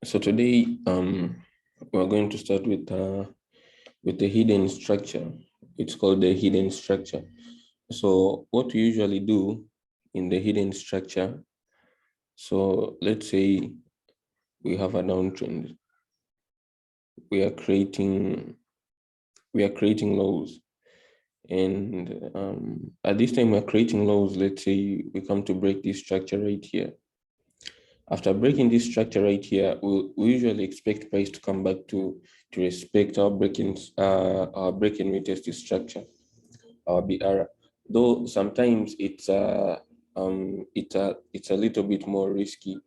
So today, we're going to start with the hidden structure. It's called the hidden structure. So what we usually do in the hidden structure. So let's say we have a downtrend. We are creating lows, and at this time we're creating lows. Let's say we come to break this structure right here. After breaking this structure right here, we usually expect price to come back to respect our breaking retested structure, our BR. Though sometimes it's a little bit more risky,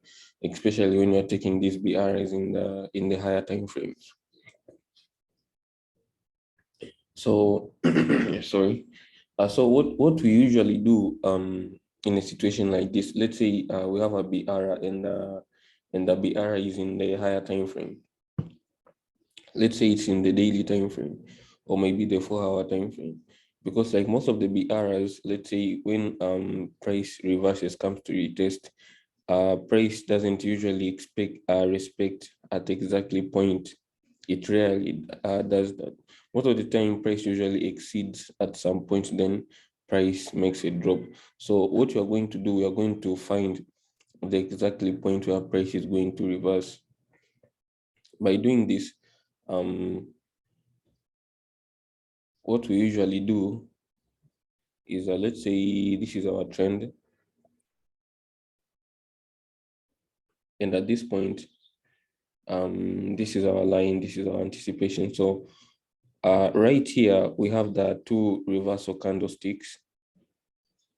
especially when you're taking these BRs in the higher time frames. So sorry. So what we usually do in a situation like this, let's say we have a BR and the BR is in the higher time frame. Let's say it's in the daily time frame or maybe the 4-hour time frame. Because like most of the BRs, let's say when price reverses comes to retest, price doesn't usually expect respect at exactly point. It rarely does that. Most of the time, price usually exceeds at some point, then price makes a drop. So what we are going to do, we are going to find the exactly point where price is going to reverse. By doing this, what we usually do is let's say this is our trend, and at this point, this is our line, this is our anticipation. So right here we have the two reversal candlesticks.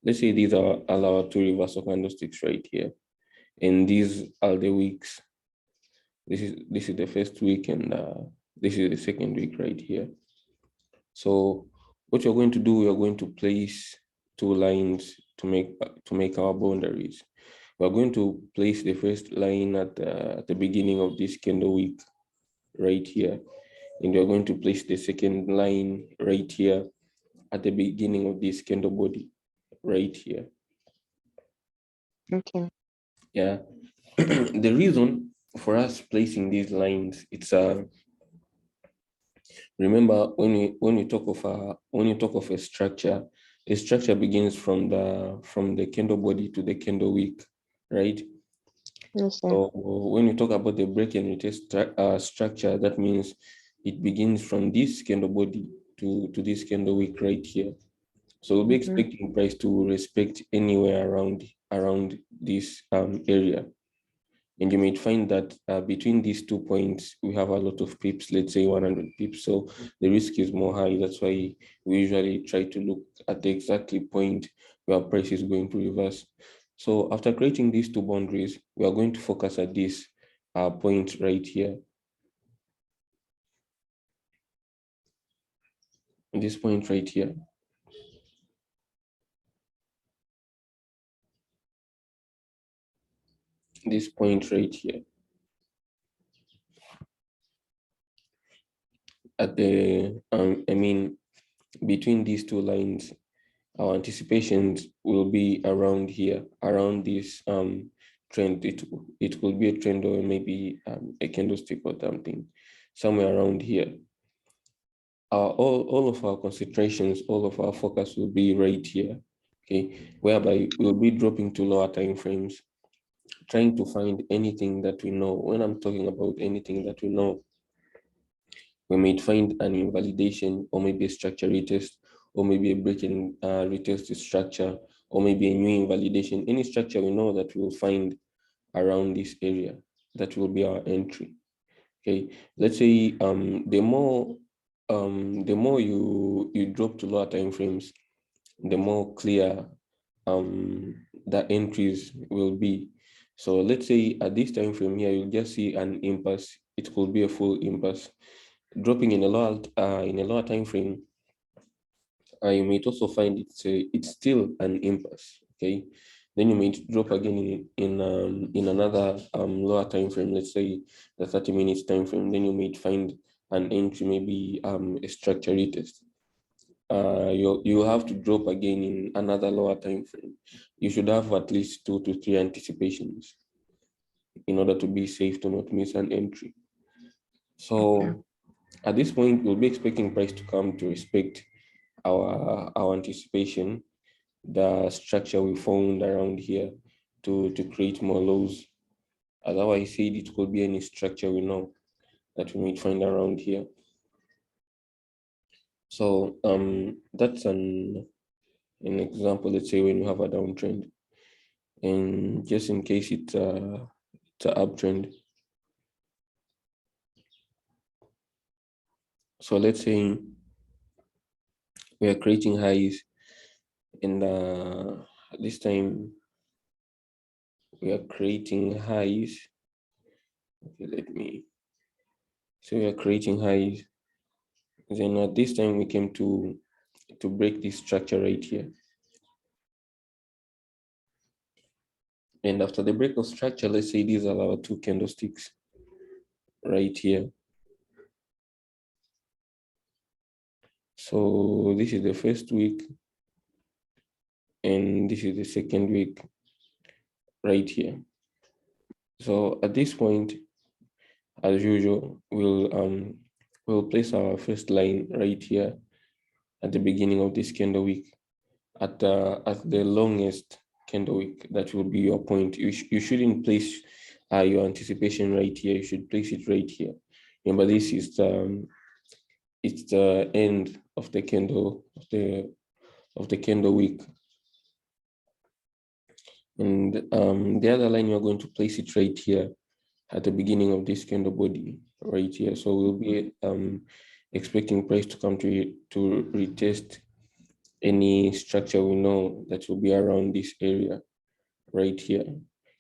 Let's say these are our two reversal candlesticks right here, and these are the weeks. This is the first week, and this is the second week right here. So what you're going to do, you're going to place two lines to make our boundaries. We're going to place the first line at the beginning of this candle week right here, and we're going to place the second line right here at the beginning of this candle body right here. Okay. Yeah. The reason for us placing these lines, it's remember when you talk of a structure begins from the candle body to the candle wick, right? Yes, sir. So when you talk about the break and retest structure, that means it begins from this candle body to this candle wick right here. So we'll be Mm-hmm. expecting price to respect anywhere around this area. And you might find that between these 2 points, we have a lot of pips, let's say 100 pips. So the risk is more high. That's why we usually try to look at the exactly point where price is going to reverse. So after creating these two boundaries, we are going to focus at this point right here. This point right here. This point right here. At the, between these two lines, our anticipations will be around here, around this trend. It will be a trend or maybe a candlestick or something, somewhere around here. All of our concentrations, all of our focus will be right here, okay, whereby we'll be dropping to lower time frames, trying to find anything that we know. When I'm talking about anything that we know, we might find an invalidation or maybe a structure retest or maybe a breaking retest structure or maybe a new invalidation. Any structure we know that we will find around this area, that will be our entry. Okay, let's say the more you drop to lower time frames, the more clear the entries will be. So let's say at this time frame here, you'll just see an impasse. It could be a full impasse. Dropping in a lower time frame, you might also find it's still an impasse. Okay, then you might drop again in another lower time frame. Let's say the 30 minutes time frame. Then you might find an entry, maybe a structure retest. You have to drop again in another lower time frame. You should have at least 2 to 3 anticipations. in order to be safe to not miss an entry. Okay. So at this point, we'll be expecting price to come to respect our anticipation, the structure we found around here to create more lows. As how I said, it could be any structure we know that we might find around here. So that's an example. Let's say when you have a downtrend, and just in case it's an uptrend. So let's say we are creating highs, and this time we are creating highs. Okay, let me. So we are creating highs. Then at this time we came to break this structure right here. And after the break of structure, let's say these are our two candlesticks right here. So this is the first week, and this is the second week right here. So at this point, as usual, we'll place our first line right here at the beginning of this candle week, at the longest candle week. That will be your point. You shouldn't place your anticipation right here. You should place it right here. Remember, this is it's the end of the candle of the candle week, and the other line you're going to place it right here at the beginning of this candle body right here. So we'll be expecting price to come to retest any structure we know that will be around this area right here.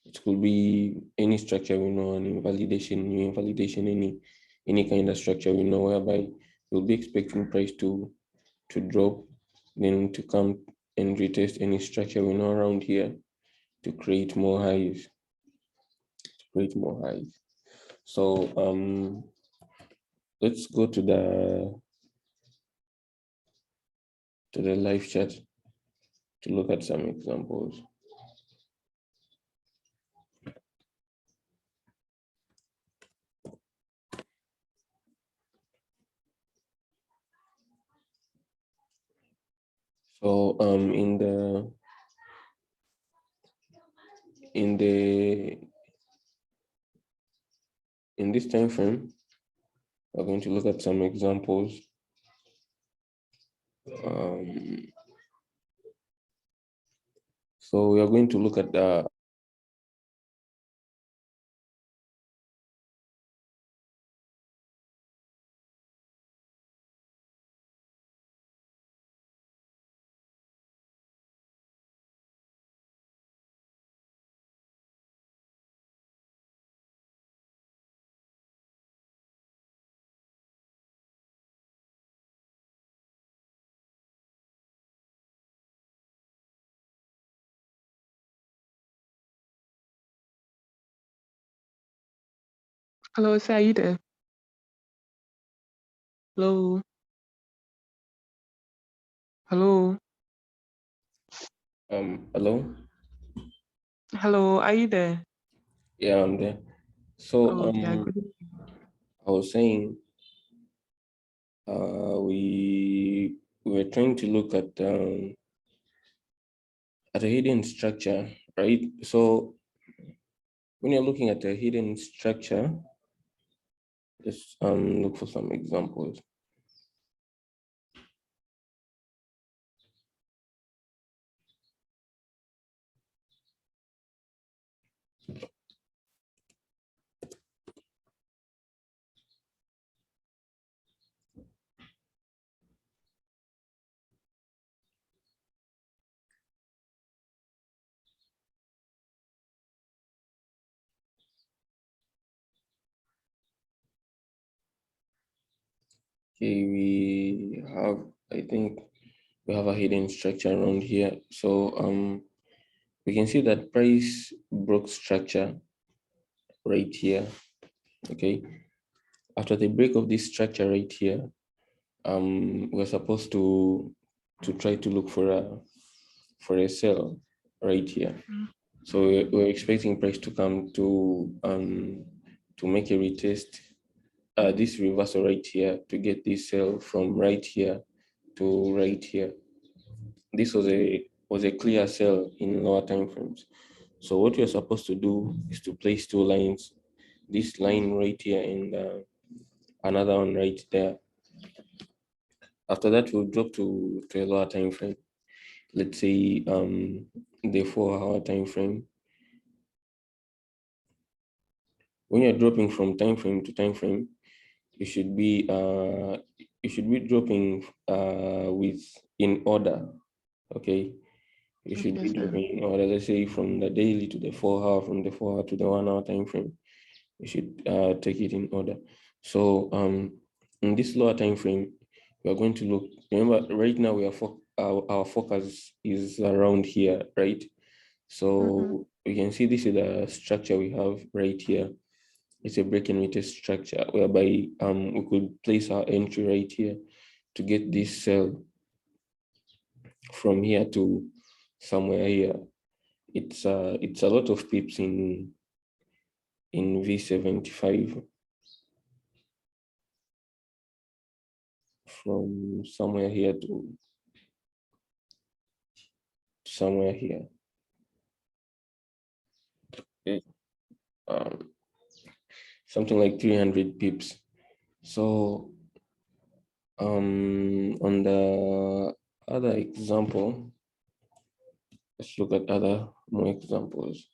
It could be any structure we know, an invalidation, new invalidation, any kind of structure we know, whereby we'll be expecting price to drop, then to come and retest any structure we know around here to create more highs. So let's go to the live chat to look at some examples. So in the in this time frame, we're going to look at some examples. So we are going to look at the Hello, sir, are you there? Hello? Hello? hello. Hello, are you there? Yeah, I'm there. So Oh, yeah, good. I was saying we were trying to look at a hidden structure, right? So when you're looking at a hidden structure, just look for some examples. Okay, I think we have a hidden structure around here. So we can see that price broke structure right here. Okay, after the break of this structure right here, we're supposed to try to look for a sell right here. So we're expecting price to come to make a retest. This reversal right here to get this sell from right here to right here. This was a clear sell in lower time frames. So what you're supposed to do is to place two lines, this line right here and another one right there. After that, we'll drop to a lower time frame. Let's say the 4-hour time frame. When you're dropping from time frame to time frame, you should be dropping with in order. Okay, you should Okay, be sir. dropping in order. Let's say from the daily to the 4-hour, from the 4-hour to the 1-hour time frame. You should take it in order. So in this lower time frame, we are going to look. Remember, right now we are our focus is around here, right? So we can see this is the structure we have right here. It's a break and retest structure whereby we could place our entry right here to get this sell from here to somewhere here. It's a lot of pips in V75 from somewhere here to somewhere here. Okay. Something like 300 pips. So on the other example, let's look at other more examples.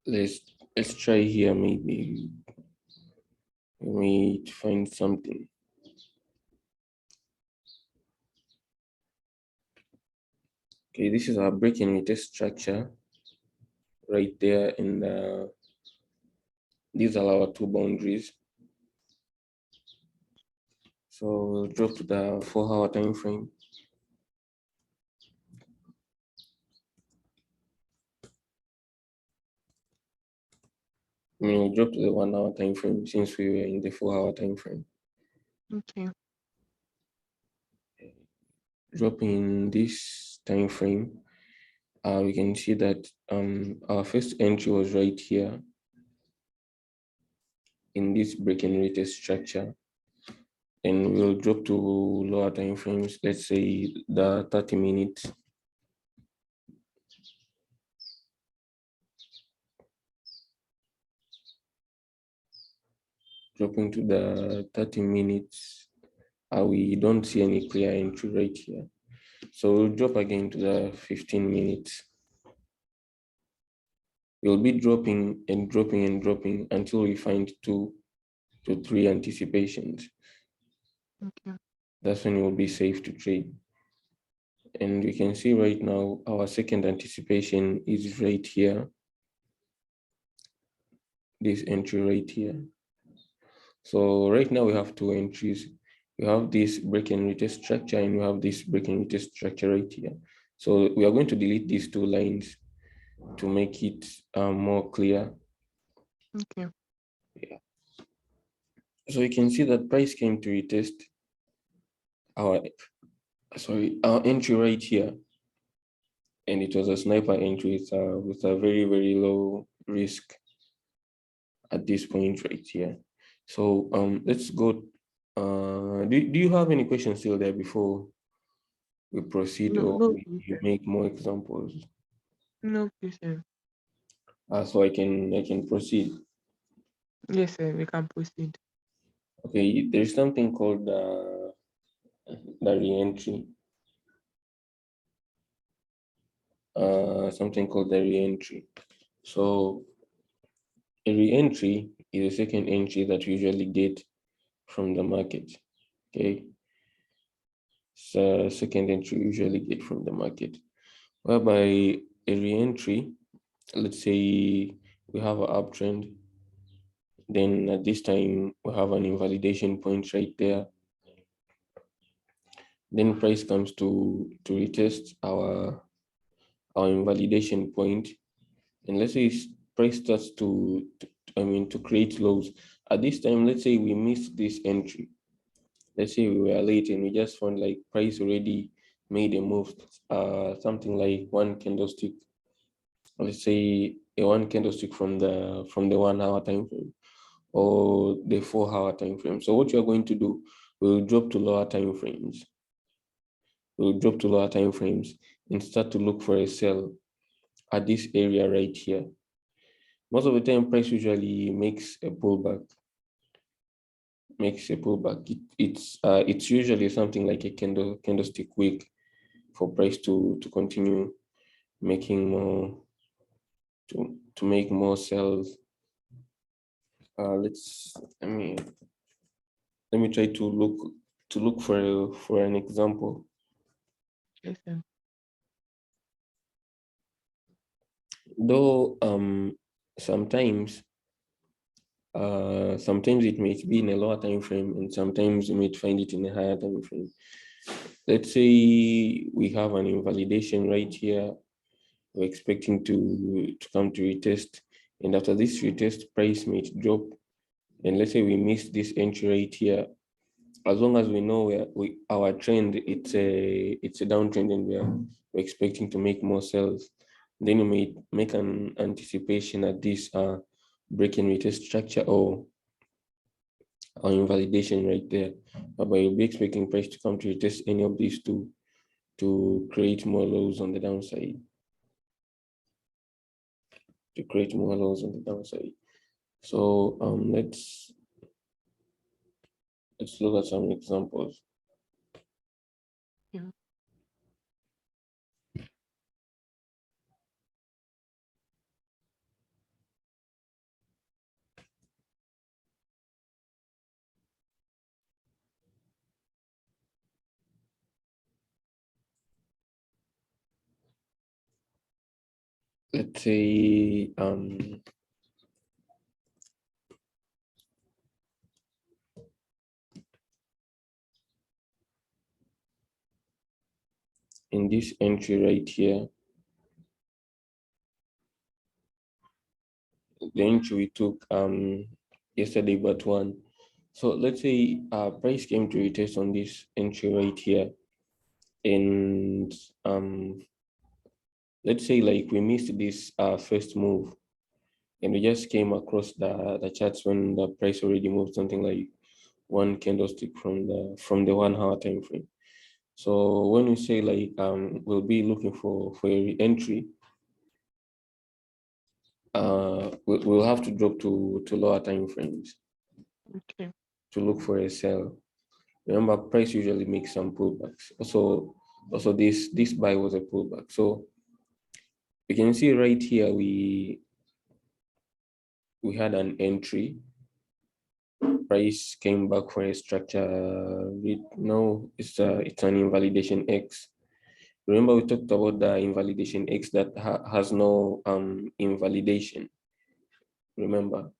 Let's try here, maybe we find something. Okay, this is our break and retest structure right there, and these are our two boundaries. So we'll drop to the 4-hour time frame. We'll drop to the 1-hour time frame since we were in the 4-hour time frame. Okay. Dropping this time frame, we can see that our first entry was right here in this break and retest structure, and we'll drop to lower time frames. Let's say the 30 minutes. Dropping to the 30 minutes, we don't see any clear entry right here. So we'll drop again to the 15 minutes. We'll be dropping and dropping and dropping until we find 2 to 3 anticipations. Okay. That's when it will be safe to trade. And we can see right now our second anticipation is right here. This entry right here. So right now we have two entries. We have this break and retest structure, and we have this break and retest structure right here. So we are going to delete these two lines to make it more clear. Okay. Yeah. So you can see that price came to retest our entry right here, and it was a sniper entry with a very, very low risk at this point right here. So let's go. Do you have any questions still there before we proceed, No, or no, we please, sir. make more examples? No, please, sir. So I can proceed. Yes, sir. We can proceed. Okay, there's something called the re-entry. Something called the re-entry. So a re-entry is a second entry that we usually get from the market. Okay, so second entry we usually get from the market, whereby a re-entry, let's say we have an uptrend, then at this time we have an invalidation point right there. Then price comes to retest our invalidation point, and let's say price starts to to create lows. At this time, let's say we missed this entry. Let's say we were late and we just found like price already made a move, something like one candlestick. Let's say a one candlestick from the 1 hour time frame or the 4 hour time frame. So what you're going to do, we'll drop to lower time frames. We'll drop to lower time frames and start to look for a sell at this area right here. Most of the time, price usually makes a pullback. It's usually something like a candlestick wick for price to continue making more to make more sells. Let me try to look for an example. Yes, sir. Though sometimes it may be in a lower time frame and sometimes you might find it in a higher time frame. Let's say we have an invalidation right here. We're expecting to come to retest, and after this retest, price might drop. And let's say we miss this entry right here. As long as we know our trend, it's a downtrend, and we're expecting to make more sales. Then you may make an anticipation at this break and retest structure or invalidation right there. But you'll be expecting price to come to retest any of these two to create more lows on the downside. So let's look at some examples. Yeah. Let's say in this entry right here, the entry we took yesterday but one. So let's say price came to retest on this entry right here, and let's say like we missed this first move and we just came across the charts when the price already moved something like one candlestick from the 1 hour time frame. So when we say like we'll be looking for a re-entry, we'll have to drop to lower time frames Okay. to look for a sell. Remember, price usually makes some pullbacks. Also this buy was a pullback. So you can see right here we had an entry. Price came back for a structure. No, it's an invalidation X. Remember, we talked about the invalidation X that has no invalidation. Remember,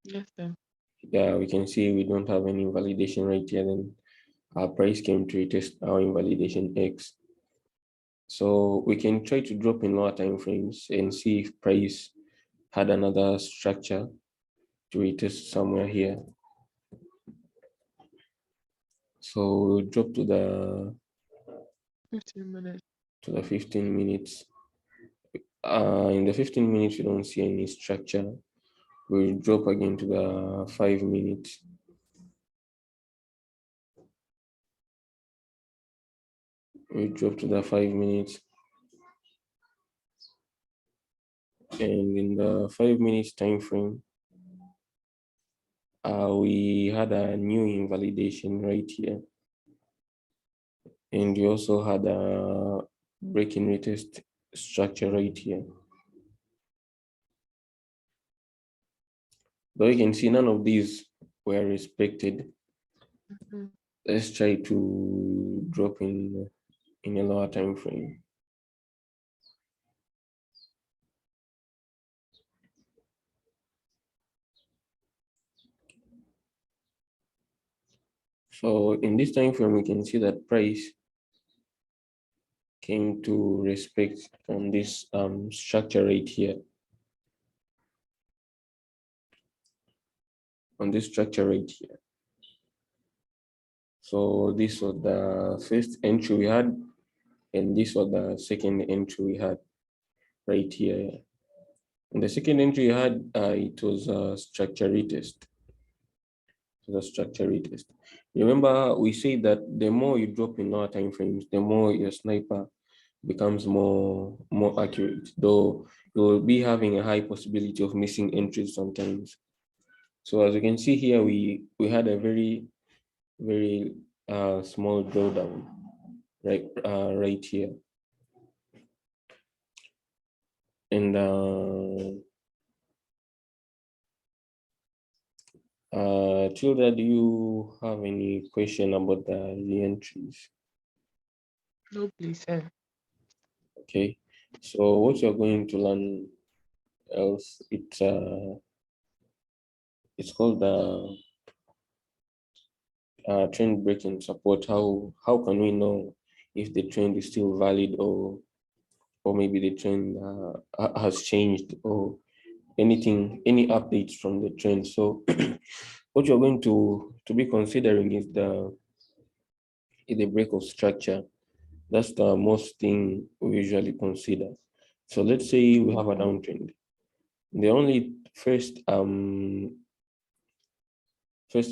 Yes, sir. yeah, we can see we don't have any invalidation right here. Then our price came to retest our invalidation X. So we can try to drop in lower time frames and see if price had another structure to retest somewhere here. So we'll drop 15 minutes. to the 15 minutes. In the 15 minutes, you don't see any structure. We'll drop again to the 5 minutes. We drop to the 5 minutes. And in the 5 minutes time frame, we had a new invalidation right here. And we also had a break-in retest structure right here. Though you can see none of these were respected. Mm-hmm. Let's try to drop in a lower time frame. So in this time frame, we can see that price came to respect on this structure right here. structure right here. So this was the first entry we had, and this was the second entry we had right here. And the second entry we had, it was a structure retest. The structure retest. Remember, we say that the more you drop in lower time frames, the more your sniper becomes more accurate, though you will be having a high possibility of missing entries sometimes. So as you can see here, we had a very small drawdown right here, and Tilda, do you have any question about the entries? No, please, sir. Okay, so what you're going to learn else, it's called the trend breaking support. How can we know if the trend is still valid, or maybe the trend has changed, or any updates from the trend? So what you're going to be considering is the break of structure. That's the most thing we usually consider. So let's say we have a downtrend. The only first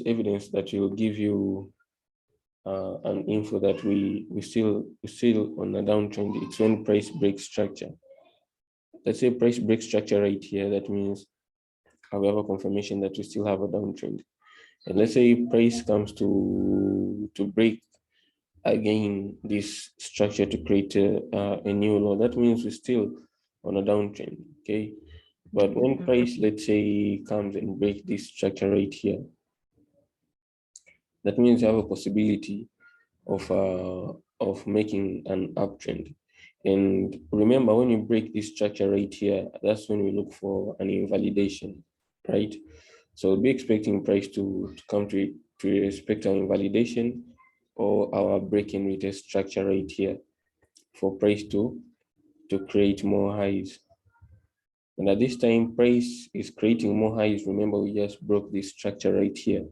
evidence that will give you an info that we still on a downtrend, it's when price breaks structure. Let's say price breaks structure right here. That means we have a confirmation that we still have a downtrend. And let's say price comes to break again this structure to create a new low. That means we're still on a downtrend. Okay. But when price, let's say, comes and break this structure right here, that means you have a possibility of making an uptrend. And remember, when you break this structure right here, that's when we look for an invalidation, right? So we'll be expecting price to come to respect our invalidation or our break-in retest structure right here for price to create more highs. And at this time, price is creating more highs. Remember, we just broke this structure right here.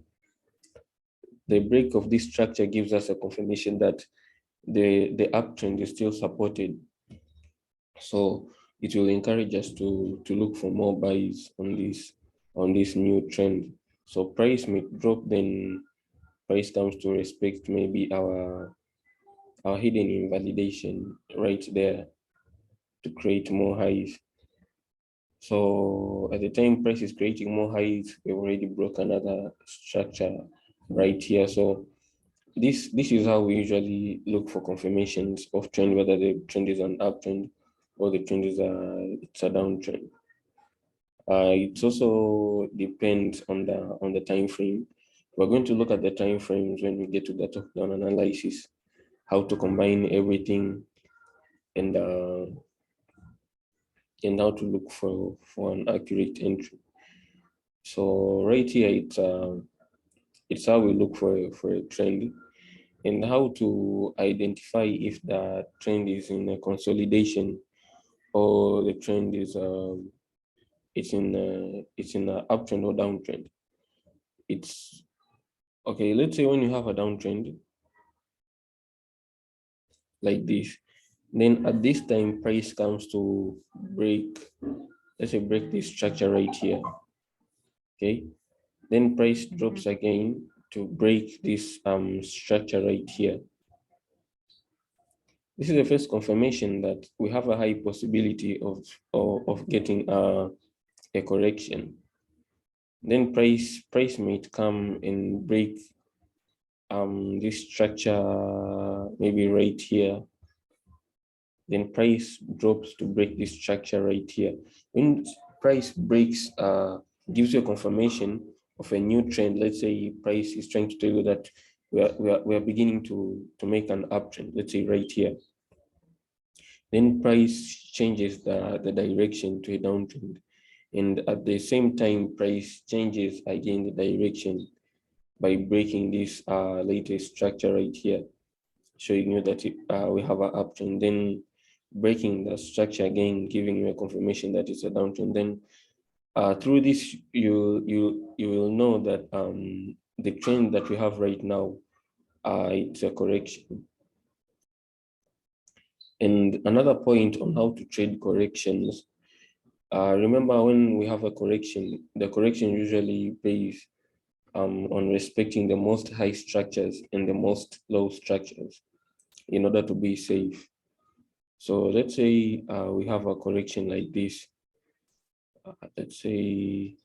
The break of this structure gives us a confirmation that the uptrend is still supported. So it will encourage us to look for more buys on this new trend. So price may drop, then price comes to respect maybe our hidden invalidation right there to create more highs. So at the time price is creating more highs, we already broke another structure right here. So this is how we usually look for confirmations of trend, whether the trend is an uptrend or the trend is it's a downtrend. It also depends on the time frame. We're going to look at the time frames when we get to the top-down analysis, how to combine everything, and how to look for an accurate entry. So right here, it's how we look for a trend, and how to identify if the trend is in a consolidation or the trend is it's in an uptrend or downtrend. It's okay. Let's say when you have a downtrend like this, then at this time price comes to break. Let's say break this structure right here. Okay, then price drops again to break this structure right here. This is the first confirmation that we have a high possibility of getting a correction. Then price might come and break this structure maybe right here. Then price drops to break this structure right here. When price breaks, gives you a confirmation of a new trend. Let's say price is trying to tell you that we are beginning to make an uptrend. Let's say right here. Then price changes the direction to a downtrend. And at the same time, price changes again the direction by breaking this latest structure right here, showing you that we have an uptrend. Then breaking the structure again, giving you a confirmation that it's a downtrend. Then Through this, you will know that the trend that we have right now, it's a correction. And another point on how to trade corrections. Remember, when we have a correction, the correction usually pays on respecting the most high structures and the most low structures in order to be safe. So let's say we have a correction like this. Let's say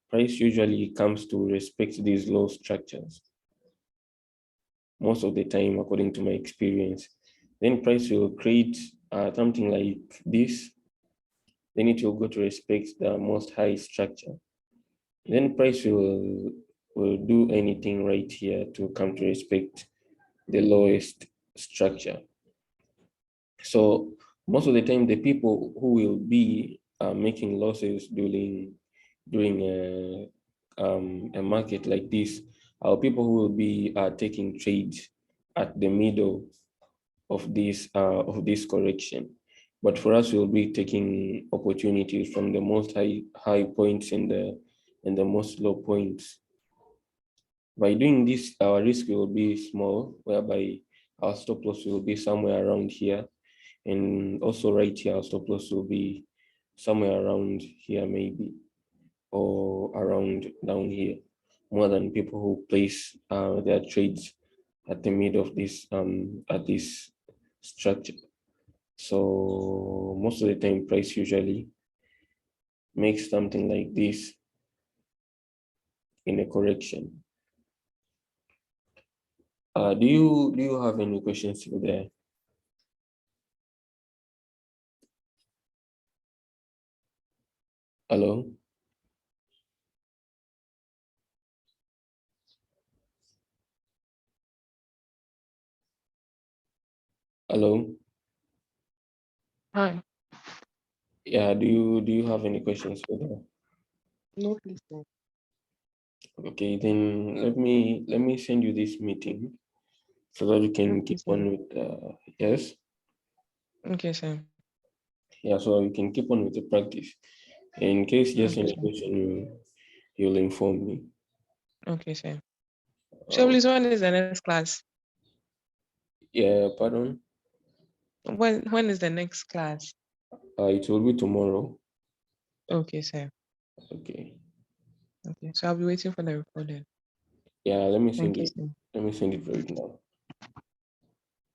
price usually comes to respect these low structures most of the time, according to my experience. Then price will create something like this. Then it will go to respect the most high structure. Then price will do anything right here to come to respect the lowest structure. So most of the time, the people who will be making losses during a market like this are people who will be taking trades at the middle of this correction. But for us, we'll be taking opportunities from the most high points and the most low points. By doing this, our risk will be small, whereby our stop loss will be somewhere around here. And also right here, our stop loss will be somewhere around here maybe, or around down here, more than people who place their trades at the mid of this at this structure. So most of the time, price usually makes something like this in a correction. Do you have any questions over there? Hello? Hello? Hi. Yeah, do you have any questions for that? No, please, sir. Okay, then let me send you this meeting so that you can Okay, keep sir. on with yes. Okay, sir. Yeah, so you can keep on with the practice. In case there's Okay, any sir. question, you'll inform me. Okay, sir. So, Uh, please, when is the next class? yeah, pardon. When is the next class? It will be tomorrow. Okay, sir. Okay. Okay, so I'll be waiting for the recording. Yeah, let me send Thank you, it. sir. Let me send it right now.